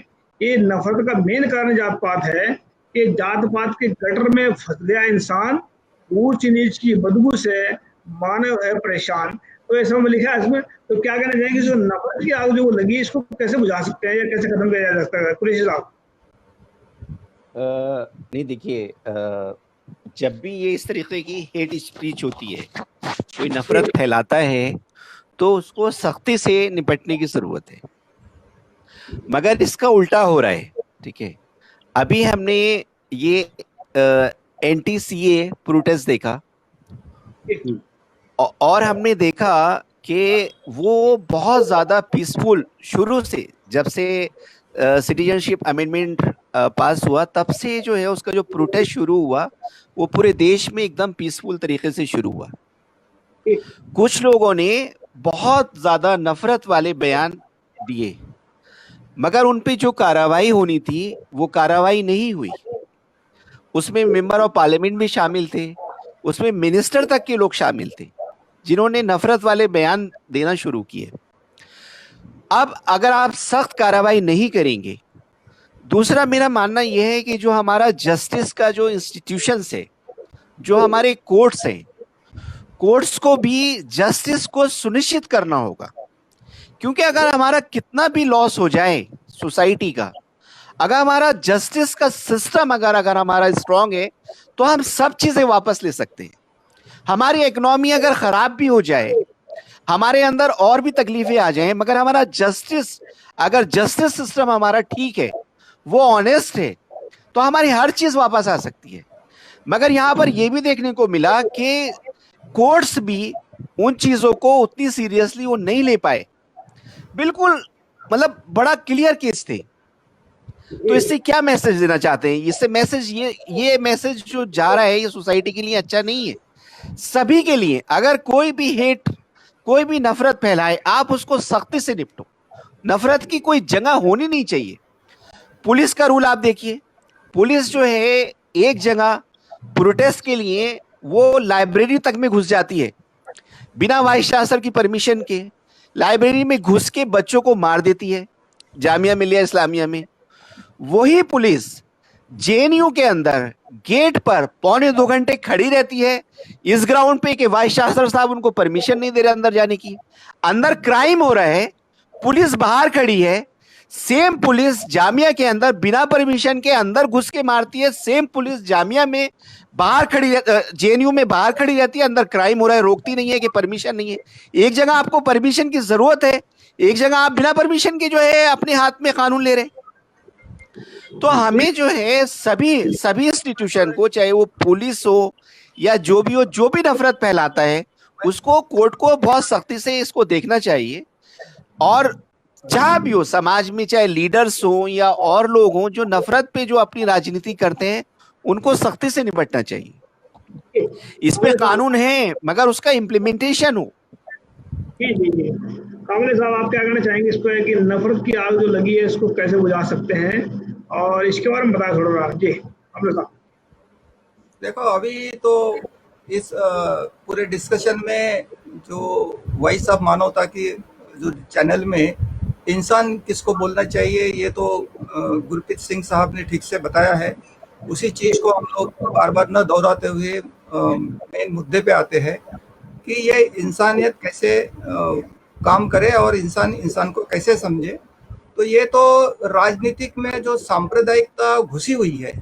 ये नफरत का मेन कारण जात पात है कि जात पात के गटर में फंस गया इंसान, ऊंच नीच की बदबू से मानव है परेशान। तो ऐसा में लिखा है इसमें। तो क्या कहना चाहेंगे, जो नफरत की आग जो लगी इसको कैसे बुझा सकते हैं या कैसे खत्म किया जा सकता है, कुरैशी साहब? नहीं देखिए, जब भी ये इस तरीके की हेट स्पीच होती है, कोई नफरत फैलाता है, तो उसको सख्ती से निपटने की जरूरत है। मगर इसका उल्टा हो रहा है। ठीक है, अभी हमने ये एंटी-सीए प्रोटेस्ट देखा और हमने देखा कि वो बहुत ज्यादा पीसफुल शुरू से, जब से सिटीजनशिप अमेंडमेंट पास हुआ तब से जो है उसका जो प्रोटेस्ट शुरू हुआ वो पूरे देश में एकदम पीसफुल तरीके से शुरू हुआ। कुछ लोगों ने बहुत ज्यादा नफरत वाले बयान दिए, मगर उन पे जो कार्रवाई होनी थी वो कार्रवाई नहीं हुई। उसमें मेंबर ऑफ पार्लियामेंट भी शामिल थे, उसमें मिनिस्टर तक के लोग शामिल थे जिन्होंने नफरत वाले बयान देना शुरू किए। अब अगर आप सख्त कार्रवाई नहीं करेंगे, दूसरा मेरा मानना यह है कि जो हमारा जस्टिस का जो इंस्टीट्यूशंस है, जो हमारे कोर्ट्स हैं, कोर्ट्स को भी जस्टिस को सुनिश्चित करना होगा। क्योंकि अगर हमारा कितना भी लॉस हो जाए सोसाइटी का, अगर हमारा जस्टिस का सिस्टम अगर हमारा स्ट्रांग है तो हम सब चीजें वापस ले सकते हैं। हमारी इकोनॉमी अगर खराब भी हो जाए, हमारे अंदर और भी तकलीफें आ जाएं, मगर हमारा अगर जस्टिस सिस्टम हमारा ठीक है, वो ऑनेस्ट है, तो हमारी हर चीज वापस आ सकती है। मगर यहाँ पर यह भी देखने को मिला कि कोर्ट्स भी उन चीजों को उतनी सीरियसली वो नहीं ले पाए। बिल्कुल मतलब बड़ा क्लियर केस थे। तो इससे क्या मैसेज देना चाहते हैं? इससे मैसेज ये मैसेज जो जा रहा है ये सोसाइटी के लिए अच्छा नहीं है, सभी के लिए। अगर कोई भी हेट, कोई भी नफरत फैलाए, आप उसको सख्ती से निपटो। नफरत की कोई जगह होनी नहीं चाहिए। पुलिस का रूल आप देखिए, पुलिस जो है एक जगह प्रोटेस्ट के लिए वो लाइब्रेरी तक में घुस जाती है बिना वाइस चांसलर की परमिशन के। लाइब्रेरी में घुस के बच्चों को मार देती है जामिया मिलिया इस्लामिया में। वही पुलिस जेएनयू के अंदर गेट पर 1.25 घंटे खड़ी रहती है इस ग्राउंड पे कि वाइस चांसलर साहब उनको परमिशन नहीं दे रहे अंदर जाने की। अंदर क्राइम हो रहा है, पुलिस बाहर खड़ी है, सेम पुलिस जामिया के अंदर बिना परमिशन के अंदर घुस के मारती है, सेम पुलिस जामिया में बाहर खड़ी, जेएनयू में बाहर खड़ी रहती है, अंदर क्राइम हो रहा है, रोकती नहीं है कि परमिशन नहीं है। एक जगह आपको परमिशन की जरूरत है, एक जगह आप बिना परमिशन के जो है अपने हाथ में कानून ले रहे। तो हमें जो है सभी इंस्टीट्यूशन को, चाहे वो पुलिस हो या जो भी हो, जो भी नफरत फैलाता है उसको कोर्ट को बहुत सख्ती से इसको देखना चाहिए। और जहां भी हो समाज में, चाहे लीडर्स हो या और लोग हों जो नफरत पे जो अपनी राजनीति करते हैं, उनको सख्ती से निपटना चाहिए। इस पे कानून है मगर उसका इम्प्लीमेंटेशन हो। जी जी जी, कामले साहब आप क्या कहना चाहेंगे इस पर कि नफरत की आग जो लगी है इसको कैसे बुझा सकते हैं, और इसके बारे में बताया थोड़ा। जी कामले साहब। देखो, अभी तो इस पूरे डिस्कशन में जो वॉइस ऑफ मानवता की जो चैनल में इंसान किसको बोलना चाहिए, ये तो गुरप्रीत सिंह साहब ने ठीक से बताया है। उसी चीज़ को हम लोग बार बार न दोहराते हुए मेन मुद्दे पे आते हैं कि ये इंसानियत कैसे काम करे और इंसान को कैसे समझे। तो ये तो राजनीतिक में जो सांप्रदायिकता घुसी हुई है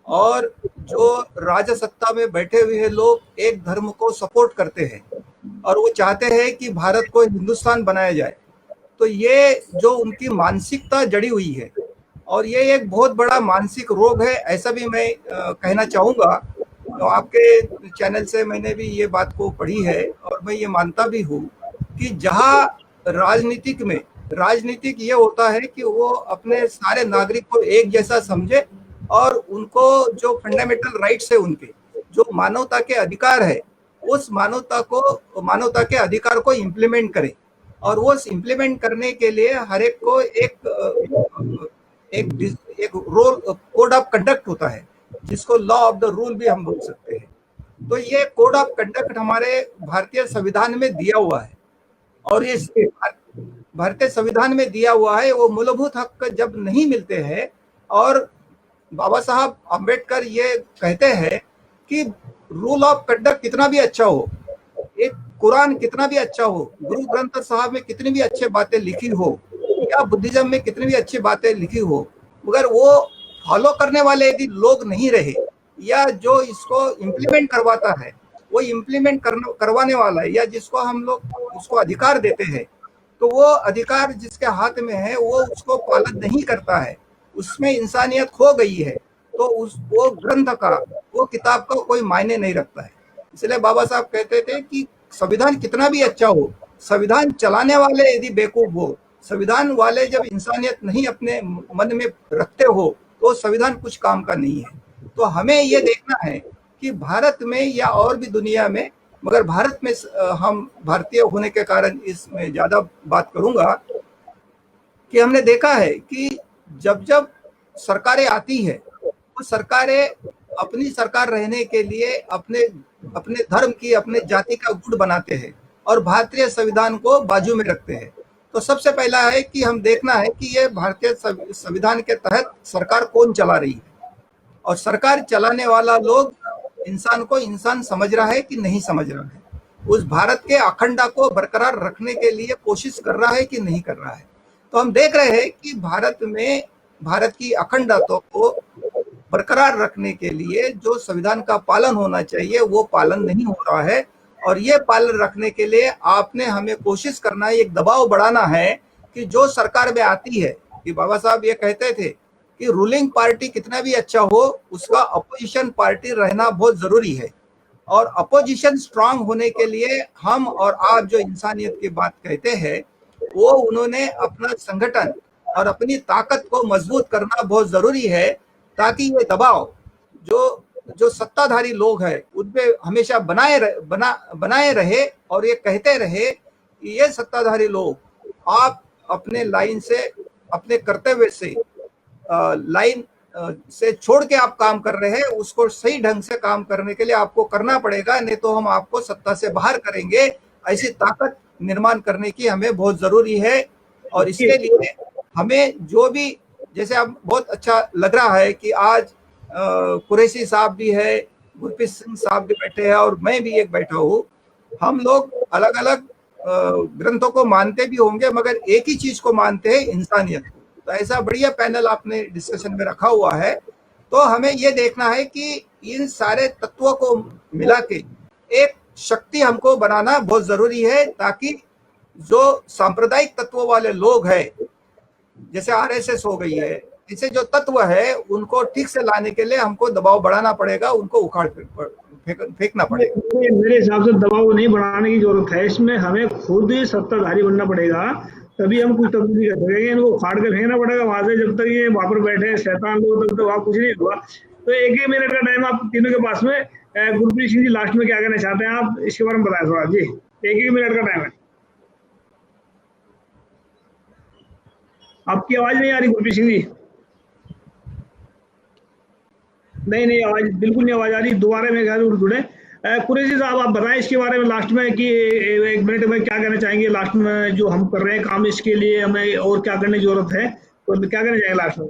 और जो राजसत्ता में बैठे हुए लोग एक धर्म को सपोर्ट करते हैं और वो चाहते हैं कि भारत को हिंदुस्तान बनाया जाए, तो ये जो उनकी मानसिकता जड़ी हुई है और ये एक बहुत बड़ा मानसिक रोग है, ऐसा भी मैं कहना चाहूँगा। तो आपके चैनल से मैंने भी ये बात को पढ़ी है और मैं ये मानता भी हूँ कि जहाँ राजनीतिक ये होता है कि वो अपने सारे नागरिक को एक जैसा समझे और उनको जो फंडामेंटल राइट्स है, उनके जो मानवता के अधिकार है, उस मानवता के अधिकार को इम्प्लीमेंट करे। और वो इम्प्लीमेंट करने के लिए हर एक को एक रोल कोड ऑफ कंडक्ट होता है, जिसको लॉ ऑफ द रूल भी हम बोल सकते हैं। तो ये कोड ऑफ कंडक्ट हमारे भारतीय संविधान में दिया हुआ है और ये भारतीय संविधान में दिया हुआ है। वो मूलभूत हक जब नहीं मिलते हैं और बाबा साहब अम्बेडकर ये कहते हैं कि रूल ऑफ कंडक्ट कितना भी अच्छा हो, एक कुरान कितना भी अच्छा हो, गुरु ग्रंथ साहब में कितनी भी अच्छी बातें लिखी हो या बुद्धिज्म में कितनी भी अच्छी बातें लिखी हो, मगर वो फॉलो करने वाले यदि लोग नहीं रहे या जो इसको इम्प्लीमेंट करवाता है वो इम्प्लीमेंट करवाने वाला है या जिसको हम लोग उसको अधिकार देते हैं, तो वो अधिकार जिसके हाथ में है वो उसको पालन नहीं करता है, उसमें इंसानियत खो गई है, तो वो ग्रंथ का, वो किताब का कोई मायने नहीं रखता है। इसलिए बाबा साहब कहते थे कि संविधान कितना भी अच्छा हो, संविधान चलाने वाले यदि बेवकूफ हो, संविधान वाले जब इंसानियत नहीं अपने मन में रखते हो, तो संविधान कुछ काम का नहीं है। तो हमें ये देखना है कि भारत में या और भी दुनिया में, मगर भारत में हम भारतीय होने के कारण इसमें ज्यादा बात करूंगा कि हमने देखा है कि जब जब सरकारें आती है, वो सरकारें अपनी सरकार रहने के लिए अपने धर्म की, अपने जाति का गुट बनाते हैं और भारतीय संविधान को बाजू में रखते हैं। तो सबसे पहला है कि हम देखना है कि ये भारतीय संविधान के तहत सरकार कौन चला रही है और सरकार चलाने वाला लोग इंसान को इंसान समझ रहा है कि नहीं समझ रहा है, उस भारत के अखंडता को बरकरार रखने के लिए कोशिश कर रहा है कि नहीं कर रहा है। तो हम देख रहे हैं कि भारत में भारत की अखंडता को बरकरार रखने के लिए जो संविधान का पालन होना चाहिए वो पालन नहीं हो रहा है। और ये पालन रखने के लिए आपने हमें कोशिश करना है, एक दबाव बढ़ाना है कि जो सरकार में आती है, कि बाबा साहब ये कहते थे कि रूलिंग पार्टी कितना भी अच्छा हो, उसका अपोजिशन पार्टी रहना बहुत जरूरी है। और अपोजिशन स्ट्रांग होने के लिए हम और आप जो इंसानियत की बात कहते हैं, वो उन्होंने अपना संगठन और अपनी ताकत को मजबूत करना बहुत जरूरी है, ताकि ये दबाव जो सत्ताधारी लोग हैं उन पे हमेशा बनाए रहे और ये कहते रहे कि ये सत्ताधारी लोग आप अपने लाइन से, अपने कर्तव्य से लाइन से छोड़ के आप काम कर रहे हैं, उसको सही ढंग से काम करने के लिए आपको करना पड़ेगा, नहीं तो हम आपको सत्ता से बाहर करेंगे। ऐसी ताकत निर्माण करने की हमें बहुत जरूरी है। और इसके लिए हमें जो भी, जैसे अब बहुत अच्छा लग रहा है कि आज कुरैशी साहब भी है, गुरप्रीत सिंह साहब भी बैठे हैं और मैं भी एक बैठा हूँ। हम लोग अलग अलग ग्रंथों को मानते भी होंगे, मगर एक ही चीज को मानते हैं, इंसानियत को। तो ऐसा बढ़िया पैनल आपने डिस्कशन में रखा हुआ है। तो हमें ये देखना है कि इन सारे तत्वों को मिला के एक शक्ति हमको बनाना बहुत जरूरी है, ताकि जो सांप्रदायिक तत्वों वाले लोग हैं, जैसे आरएसएस हो गई है, ऐसे जो तत्व है उनको ठीक से लाने के लिए हमको दबाव बढ़ाना पड़ेगा, उनको उखाड़ फेंकना पड़ेगा। मेरे हिसाब से दबाव नहीं बढ़ाने की जरूरत है, इसमें हमें खुद ही सत्ताधारी बनना पड़ेगा, तभी हम कुछ तब्दीली कर सकेंगे। इनको उखाड़ के फेंकना पड़ेगा वहां से, जब तक ये वहां पर बैठे शैतान लोग तब तक वहां कुछ नहीं हुआ। तो एक मिनट का टाइम आप तीनों के पास में। गुरप्रीत सिंह जी, लास्ट में क्या कहना चाहते हैं आप, इसके बारे में बताएं थोड़ा जी। एक मिनट का टाइम है। आपकी आवाज नहीं आ रही गुरप्रीत सिंह जी? नहीं, आवाज बिल्कुल नहीं आवाज आ रही। दोबारा में जुड़े। कुरैशी साहब, आप बताएं इसके बारे में लास्ट में कि 1 मिनट में क्या कहना चाहेंगे लास्ट में, जो हम कर रहे हैं काम, इसके लिए हमें और क्या करने की जरूरत है, तो क्या कहना चाहेंगे लास्ट में?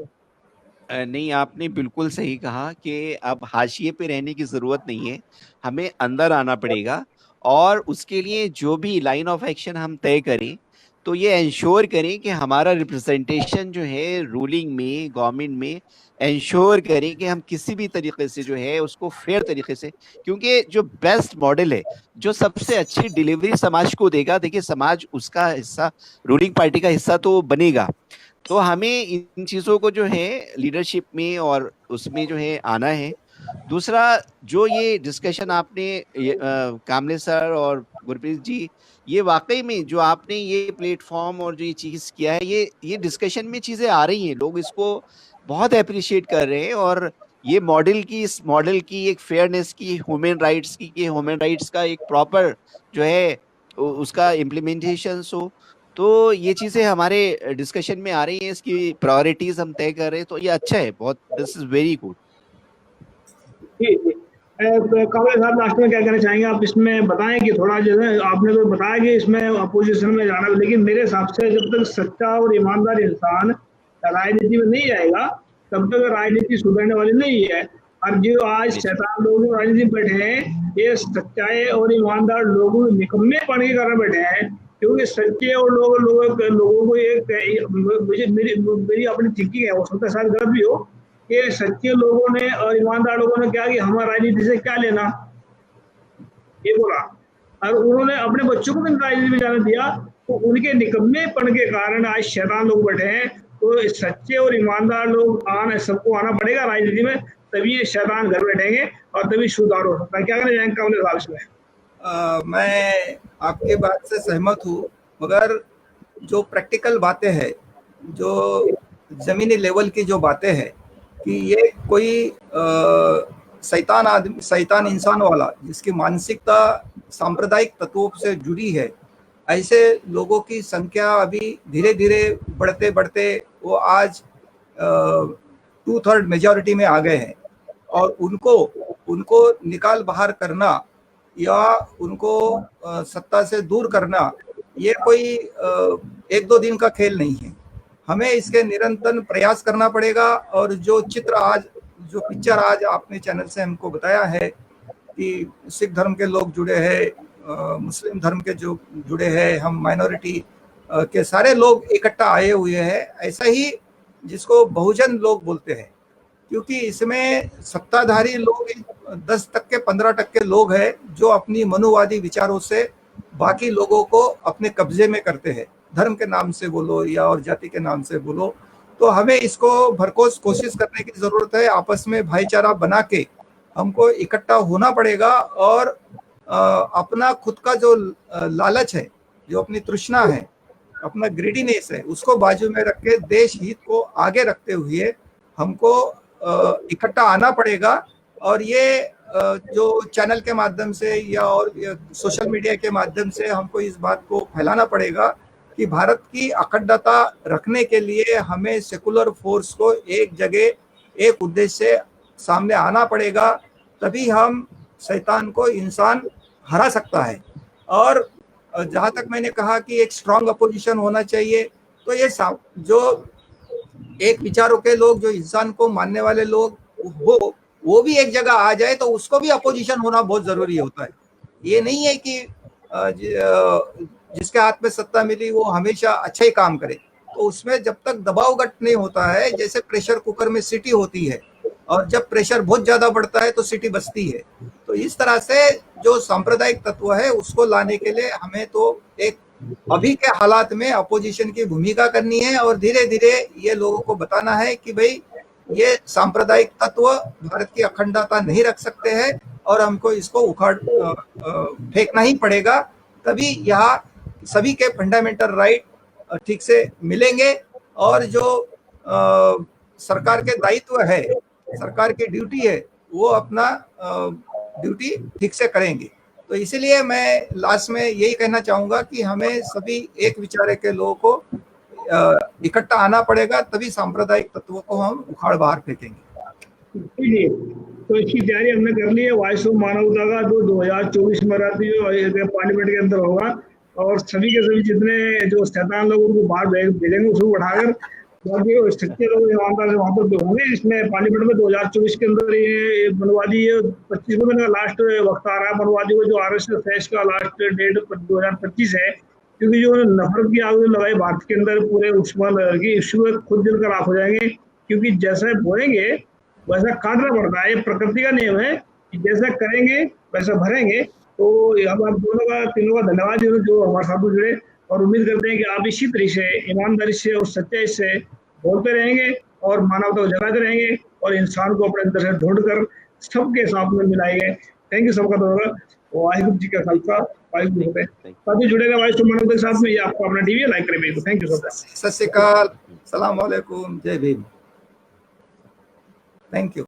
नहीं, आपने बिल्कुल सही कहा कि अब हाशिए पे रहने की जरूरत नहीं है, हमें अंदर आना पड़ेगा। और उसके लिए जो भी लाइन ऑफ एक्शन हम तय करें, तो ये इंश्योर करें कि हमारा रिप्रेजेंटेशन जो है रूलिंग में, गवर्नमेंट में, इंश्योर करें कि हम किसी भी तरीके से जो है उसको फेयर तरीके से, क्योंकि जो बेस्ट मॉडल है, जो सबसे अच्छी डिलीवरी समाज को देगा, देखिए समाज उसका हिस्सा, रूलिंग पार्टी का हिस्सा तो बनेगा। तो हमें इन चीज़ों को जो है लीडरशिप में और उसमें जो है आना है। दूसरा, जो ये डिस्कशन आपने कामले सर और गुरप्रीत जी, ये वाकई में जो आपने ये प्लेटफॉर्म और जो ये चीज़ किया है, ये डिस्कशन में चीज़ें आ रही हैं, लोग इसको बहुत अप्रिशिएट कर रहे हैं। और ये इस मॉडल की एक फेयरनेस की, ह्यूमन राइट्स की, कि ह्यूमन राइट्स का एक प्रॉपर जो है उसका इम्प्लीमेंटेशन हो, तो ये चीज़ें हमारे डिस्कशन में आ रही हैं, इसकी प्रायोरिटीज हम तय कर रहे हैं, तो ये अच्छा है बहुत। This is very good. Kawale साहब, लास्ट में क्या कहना चाहेंगे आप, इसमें बताएं कि थोड़ा जो है आपने तो बताया कि इसमें अपोजिशन में जाना, लेकिन मेरे हिसाब से जब तक सच्चा और ईमानदार इंसान राजनीति में नहीं जाएगा, तब तक राजनीति सुधरने वाली नहीं है। और जो आज शैतान लोग राजनीति में बैठे हैं, ये सच्चाई और ईमानदार लोगों निकम्मे पढ़ के कारण बैठे हैं, क्योंकि सच्चे और लोगों को एक मेरी अपनी थिंकिंग है, हो सकता है शायद गलत भी हो, कि सच्चे लोगों ने और ईमानदार लोगों ने क्या कि हमारा राजनीति से क्या लेना, ये बोला, और उन्होंने अपने बच्चों को भी राजनीति में जाने दिया। तो उनके निकम्मेपन के कारण आज शैतान लोग बैठे हैं। तो सच्चे और ईमानदार लोग सबको आना पड़ेगा राजनीति में, तभी ये शैतान घर बैठेंगे और तभी सुधार हो सकता है। क्या कहना चाहेंगे कामले साहब इसमें? मैं आपके बात से सहमत हूँ, मगर जो प्रैक्टिकल बातें हैं, जो जमीनी लेवल की जो बातें हैं, कि ये कोई शैतान इंसान वाला, जिसकी मानसिकता सांप्रदायिक तत्वों से जुड़ी है, ऐसे लोगों की संख्या अभी धीरे धीरे बढ़ते बढ़ते वो आज 2/3 मेजॉरिटी में आ गए हैं। और उनको निकाल बाहर करना या उनको सत्ता से दूर करना, ये कोई 1-2 दिन का खेल नहीं है। हमें इसके निरंतर प्रयास करना पड़ेगा। और जो पिक्चर आज आपने चैनल से हमको बताया है कि सिख धर्म के लोग जुड़े हैं, मुस्लिम धर्म के जो जुड़े हैं, हम माइनॉरिटी के सारे लोग इकट्ठा आए हुए हैं, ऐसा ही जिसको बहुजन लोग बोलते हैं, क्योंकि इसमें सत्ताधारी लोग 10% 15% लोग हैं जो अपनी मनुवादी विचारों से बाकी लोगों को अपने कब्जे में करते हैं, धर्म के नाम से बोलो या और जाति के नाम से बोलो। तो हमें इसको भरपूर कोशिश करने की जरूरत है। आपस में भाईचारा बना के हमको इकट्ठा होना पड़ेगा और अपना खुद का जो लालच है, जो अपनी तृष्णा है, अपना ग्रीडीनेस है, उसको बाजू में रख के देश हित को आगे रखते हुए हमको इकट्ठा आना पड़ेगा। और ये जो चैनल के माध्यम से या और सोशल मीडिया के माध्यम से हमको इस बात को फैलाना पड़ेगा कि भारत की अखंडता रखने के लिए हमें सेकुलर फोर्स को एक जगह, एक उद्देश्य से सामने आना पड़ेगा, तभी हम शैतान को इंसान हरा सकता है। और जहाँ तक मैंने कहा कि एक स्ट्रांग अपोजिशन होना चाहिए, तो ये जो एक विचारों के लोग, जो इंसान को मानने वाले लोग, वो भी एक जगह आ जाए, तो उसको भी अपोजिशन होना बहुत जरूरी होता है। ये नहीं है कि जिसके हाथ में सत्ता मिली वो हमेशा अच्छा ही काम करे। तो उसमें जब तक दबाव घट नहीं होता है, जैसे प्रेशर कुकर में सीटी होती है और जब प्रेशर बहुत ज्यादा बढ़ता है तो सीटी बजती है, तो इस तरह से जो सांप्रदायिक तत्व है उसको लाने के लिए हमें तो एक अभी के हालात में अपोजिशन की भूमिका करनी है और धीरे धीरे ये लोगों को बताना है कि भाई ये सांप्रदायिक तत्व भारत की अखंडता नहीं रख सकते हैं और हमको इसको उखाड़ फेंकना ही पड़ेगा, तभी यहाँ सभी के फंडामेंटल राइट ठीक से मिलेंगे और जो सरकार के दायित्व है, सरकार की ड्यूटी है, वो अपना ड्यूटी ठीक से करेंगे। तो इसीलिए मैं लास्ट में यही कहना चाहूंगा कि हमें सभी एक विचारे के लोगों को इकट्ठा आना पड़ेगा, तभी सांप्रदायिक तत्वों को हम उखाड़ बाहर फेंकेंगे। जी, तो इसकी तैयारी हमने कर ली है। वॉइस ऑफ मानवता का जो 2024 में पार्लियामेंट के अंदर होगा और सभी के सभी जितने जो शैतान लोग उनको बाहर भेजेंगे, उसको उठाकर बाकी सच्चे लोग ईमानदार से वहां पर होंगे। इसमें पार्लियामेंट में 2024 के अंदर ये मनवादी 25 को का लास्ट वक्त आ रहा है। मनवादी को जो RSS का लास्ट डेट 2025 है, क्योंकि जो नफरत की आग लगाई भारत के अंदर पूरे उस्मान की इश्यू खुद जलकर राख हो जाएंगे, क्योंकि जैसा बोएंगे वैसा काटना पड़ता है। ये प्रकृति का नियम है कि जैसा करेंगे वैसा भरेंगे। तो हम आप दोनों का तीनों का धन्यवाद जो हमारे साथ जुड़े, और उम्मीद करते हैं कि आप इसी तरीके से ईमानदारी से और सच्चाई से बोलते रहेंगे और मानवता को जगाते रहेंगे और इंसान को अपने अंदर से ढूंढकर सबके साथ में मिलाएंगे। थैंक यू सबका दोनों का। वाहिगुरु जी का खालसा, वाहिगुरु जी की फतेह। साथ ही जुड़े रहे वॉइस ऑफ मानवता के साथ में। ये आपको अपना टीवी लाइक करें। Thank you so much. सत श्री अकाल, सलाम वालेकुम, जय भीम, थैंक यू।